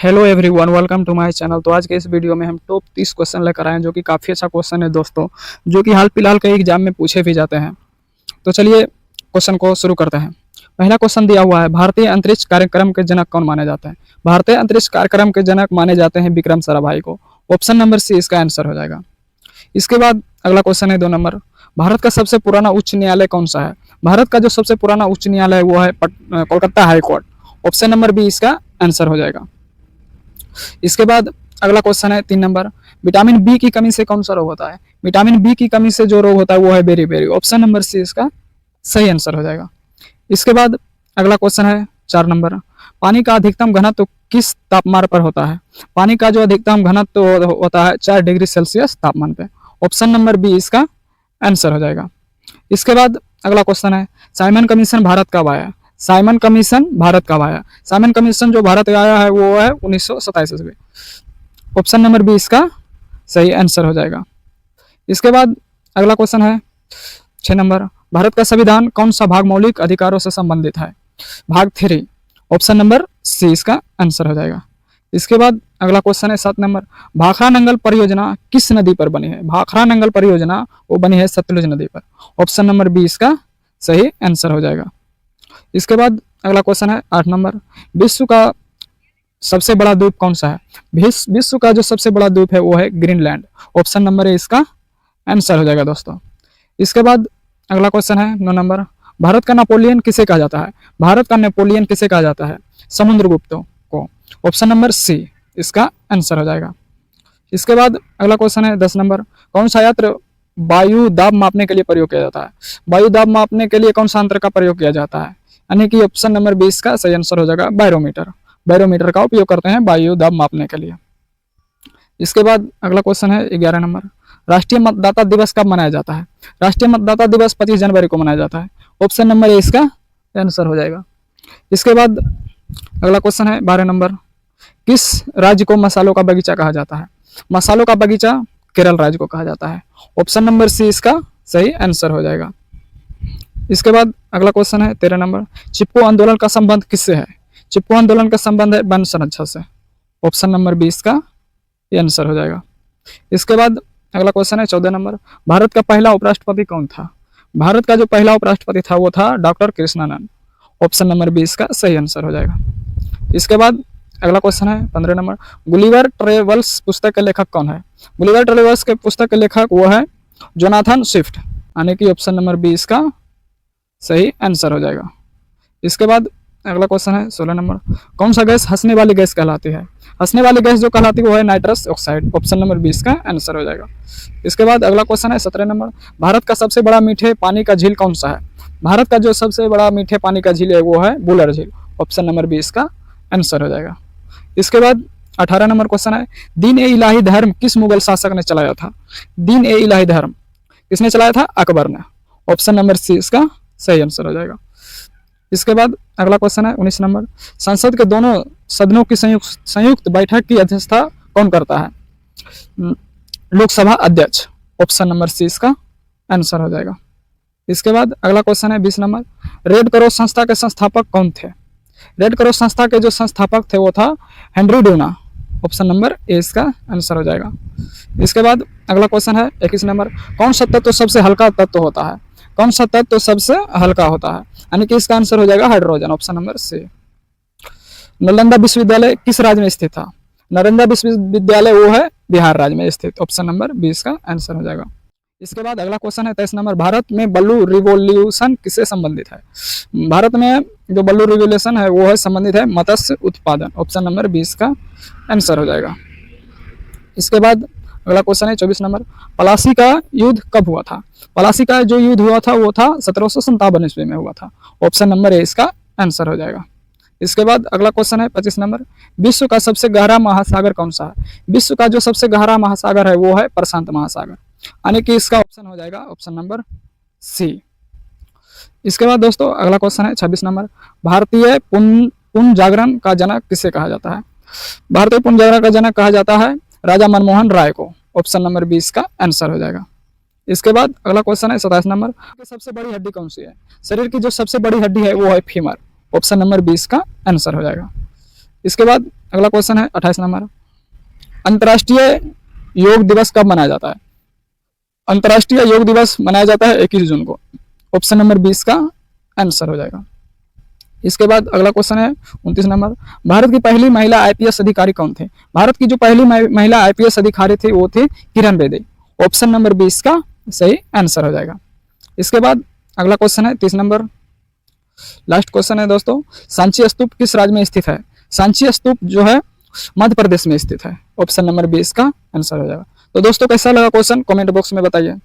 Hello everyone, welcome to my channel. तो आज के इस वीडियो में हम टॉप 30 क्वेश्चन लेकर आए हैं जो कि काफ़ी अच्छा क्वेश्चन है दोस्तों, जो कि हाल फिलहाल के एग्जाम में पूछे भी जाते हैं। तो चलिए क्वेश्चन को शुरू करते हैं। पहला क्वेश्चन दिया हुआ है, भारतीय अंतरिक्ष कार्यक्रम के जनक कौन माने जाते हैं? भारतीय अंतरिक्ष कार्यक्रम के जनक माने जाते हैं विक्रम साराभाई को। ऑप्शन नंबर सी इसका आंसर हो जाएगा। इसके बाद अगला क्वेश्चन है 2 नंबर, भारत का सबसे पुराना उच्च न्यायालय कौन सा है? भारत का जो सबसे पुराना उच्च न्यायालय है वो है Kolkata high court. Option number B इसका आंसर हो जाएगा। इसके बाद अगला क्वेश्चन है 3 नंबर, विटामिन बी की कमी से कौन सा रोग होता है? विटामिन बी की कमी से जो रोग होता है वो है बेरी। ऑप्शन नंबर सी इसका सही आंसर हो जाएगा। इसके बाद अगला क्वेश्चन है 4 नंबर, पानी का अधिकतम घनत्व किस तापमान पर होता है? पानी का जो अधिकतम घनत्व होता है 4 डिग्री सेल्सियस तापमान पे। ऑप्शन नंबर बी इसका आंसर हो जाएगा। इसके बाद अगला क्वेश्चन है, साइमन कमीशन भारत कब आया? साइमन कमीशन भारत कब आया? साइमन कमीशन जो भारत आया है वो है 1927 ईस्वी। ऑप्शन नंबर बी इसका सही आंसर हो जाएगा। इसके बाद अगला क्वेश्चन है 6 नंबर, भारत का संविधान कौन सा भाग मौलिक अधिकारों से संबंधित है? भाग 3। ऑप्शन नंबर सी इसका आंसर हो जाएगा। इसके बाद अगला क्वेश्चन है 7 नंबर, भाखड़ा नंगल परियोजना किस नदी पर बनी है? भाखड़ा नंगल परियोजना वो बनी है सतलुज नदी पर। ऑप्शन नंबर बी इसका सही आंसर हो जाएगा। इसके बाद अगला क्वेश्चन है 8 नंबर, विश्व का सबसे बड़ा द्वीप कौन सा है? विश्व का जो सबसे बड़ा द्वीप है वो है ग्रीनलैंड। ऑप्शन नंबर ए इसका आंसर हो जाएगा दोस्तों। इसके बाद अगला क्वेश्चन है 9 नंबर, भारत का नेपोलियन किसे कहा जाता है? भारत का नेपोलियन किसे कहा जाता है? समुद्रगुप्त को। ऑप्शन नंबर सी इसका आंसर हो जाएगा। इसके बाद अगला क्वेश्चन है 10 नंबर, कौन सा यंत्र वायु दाब मापने के लिए प्रयोग किया जाता है? वायु दाब मापने के लिए कौन सा यंत्र का प्रयोग किया जाता है? यानी कि ऑप्शन नंबर 20 का सही आंसर हो जाएगा बैरोमीटर। बैरोमीटर का उपयोग करते हैं वायु दाब मापने के लिए। इसके बाद अगला क्वेश्चन है 11 नंबर, राष्ट्रीय मतदाता दिवस कब मनाया जाता है? राष्ट्रीय मतदाता दिवस 25 जनवरी को मनाया जाता है। ऑप्शन नंबर ए इसका आंसर हो जाएगा। इसके बाद अगला क्वेश्चन है 12 नंबर, किस राज्य को मसालों का बगीचा कहा जाता है? मसालों का बगीचा केरल राज्य को कहा जाता है। ऑप्शन नंबर सी इसका सही आंसर हो जाएगा। इसके बाद अगला क्वेश्चन है 13 नंबर, चिपको आंदोलन का संबंध किससे है? चिपको आंदोलन का संबंध है वन संरक्षण से। ऑप्शन नंबर 20 का ये आंसर हो जाएगा। इसके बाद अगला क्वेश्चन है 14 नंबर, भारत का पहला उपराष्ट्रपति कौन था? भारत का जो पहला उपराष्ट्रपति था वो था डॉक्टर कृष्णानंद। ऑप्शन नंबर 20 का सही आंसर हो जाएगा। इसके बाद अगला क्वेश्चन है 15 नंबर, गुलिवर ट्रेवल्स पुस्तक के लेखक कौन है? गुलिवर ट्रेवल्स के पुस्तक के लेखक वो है जोनाथन स्विफ्ट, यानी कि ऑप्शन नंबर 20 का सही आंसर हो जाएगा। इसके बाद अगला क्वेश्चन है 16 नंबर, कौन सा गैस हंसने वाली गैस कहलाती है? हंसने वाली गैस जो कहलाती है वो है नाइट्रस ऑक्साइड। ऑप्शन नंबर 20 का आंसर हो जाएगा। इसके बाद अगला क्वेश्चन है 17 नंबर, भारत का सबसे बड़ा मीठे पानी का झील कौन सा है? भारत का जो सबसे बड़ा मीठे पानी का झील है वो है बुलर झील। ऑप्शन नंबर 20 का आंसर हो जाएगा। इसके बाद 18 नंबर क्वेश्चन है, दीन ए इलाही धर्म किस मुगल शासक ने चलाया था? दीन ए इलाही धर्म किसने चलाया था? अकबर ने। ऑप्शन नंबर सी इसका सही आंसर हो जाएगा। इसके बाद अगला क्वेश्चन है 19 नंबर, संसद के दोनों सदनों की संयुक्त बैठक की अध्यक्षता कौन करता है? लोकसभा अध्यक्ष। ऑप्शन नंबर सी इसका आंसर हो जाएगा। इसके बाद अगला क्वेश्चन है 20 नंबर, रेड क्रॉस संस्था के संस्थापक कौन थे? रेड क्रॉस संस्था के जो संस्थापक थे वो था हेनरी डूना। ऑप्शन नंबर ए इसका आंसर हो जाएगा। इसके बाद अगला क्वेश्चन है 21 नंबर, कौन सा तत्व सबसे हल्का तत्व होता है? कौन सा तत्व सबसे हल्का होता है? यानी कि इसका आंसर हो जाएगा hydrogen. Option number C. Nalanda विश्वविद्यालय किस राज्य में स्थित था? नालंदा विश्वविद्यालय वो है बिहार राज्य में स्थित। ऑप्शन नंबर 20 का आंसर हो जाएगा। इसके बाद अगला क्वेश्चन है 23 नंबर, भारत में बल्लू रिवोल्यूशन किससे संबंधित है? भारत में जो बल्लू रिवोल्यूशन है वो है संबंधित है मत्स्य उत्पादन। ऑप्शन नंबर 20 का आंसर हो जाएगा। इसके बाद अगला क्वेश्चन है 24 नंबर, पलासी का युद्ध कब हुआ था? पलासी का जो युद्ध हुआ था वो था 1757 ईस्वी में हुआ था। ऑप्शन नंबर ए इसका आंसर हो जाएगा। इसके बाद अगला क्वेश्चन है 25 नंबर, विश्व का सबसे गहरा महासागर कौन सा है? विश्व का जो सबसे गहरा महासागर है वो है प्रशांत महासागर, यानी कि इसका ऑप्शन हो जाएगा ऑप्शन नंबर सी। इसके बाद दोस्तों अगला क्वेश्चन है 26 नंबर, भारतीय पुनः जागरण का जनक किसे कहा जाता है? भारतीय पुनः जागरण का जनक कहा जाता है राजा मनमोहन राय को। ऑप्शन नंबर 20 का आंसर हो जाएगा। इसके बाद अगला क्वेश्चन है 27 नंबर, सबसे बड़ी हड्डी कौन सी है? शरीर की जो सबसे बड़ी हड्डी है वो है फीमर। ऑप्शन नंबर 20 का आंसर हो जाएगा। इसके बाद अगला क्वेश्चन है 28 नंबर, अंतर्राष्ट्रीय योग दिवस कब मनाया जाता है? अंतर्राष्ट्रीय योग दिवस मनाया जाता है 21 जून को। ऑप्शन नंबर 20 का आंसर हो जाएगा। इसके बाद अगला क्वेश्चन है 29 नंबर, भारत की पहली महिला आईपीएस अधिकारी कौन थे? भारत की जो पहली महिला आईपीएस अधिकारी थी वो थे किरण बेदी। ऑप्शन नंबर 20 का सही आंसर हो जाएगा। इसके बाद अगला क्वेश्चन है 30 नंबर, लास्ट क्वेश्चन है दोस्तों, सांची स्तूप किस राज्य में स्थित है? सांची स्तूप जो है मध्य प्रदेश में स्थित है। ऑप्शन नंबर 20 का आंसर हो जाएगा। तो दोस्तों कैसा लगा क्वेश्चन, कमेंट बॉक्स में बताइए।